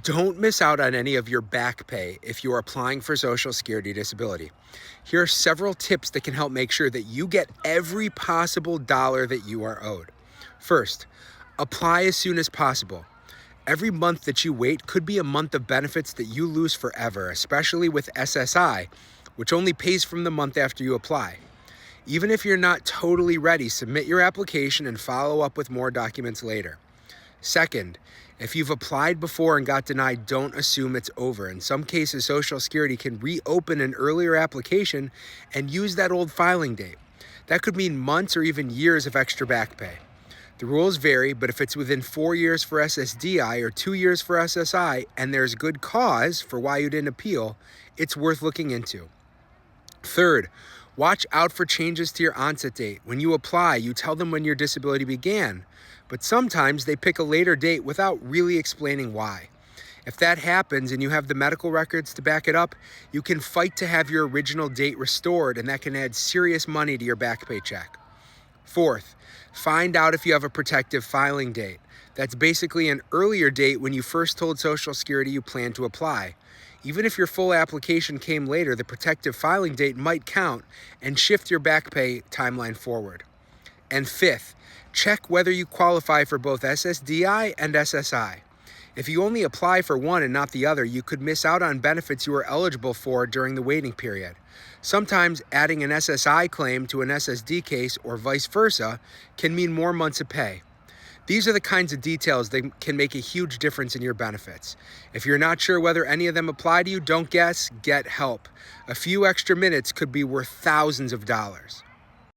Don't miss out on any of your back pay if you are applying for Social Security disability. Here are several tips that can help make sure that you get every possible dollar that you are owed. First, apply as soon as possible. Every month that you wait could be a month of benefits that you lose forever, especially with SSI, which only pays from the month after you apply. Even if you're not totally ready, submit your application and follow up with more documents later. Second, if you've applied before and got denied, don't assume it's over. In some cases, Social Security can reopen an earlier application and use that old filing date. That could mean months or even years of extra back pay. The rules vary, but if it's within 4 years for SSDI or 2 years for SSI and there's good cause for why you didn't appeal, it's worth looking into. Third, watch out for changes to your onset date. When you apply, you tell them when your disability began, but sometimes they pick a later date without really explaining why. If that happens and you have the medical records to back it up, you can fight to have your original date restored, and that can add serious money to your back pay check. Fourth, find out if you have a protective filing date. That's basically an earlier date when you first told Social Security you plan to apply. Even if your full application came later, the protective filing date might count and shift your back pay timeline forward. And fifth, check whether you qualify for both SSDI and SSI. If you only apply for one and not the other, you could miss out on benefits you are eligible for during the waiting period. Sometimes adding an SSI claim to an SSD case or vice versa can mean more months of pay. These are the kinds of details that can make a huge difference in your benefits. If you're not sure whether any of them apply to you, don't guess, get help. A few extra minutes could be worth thousands of dollars.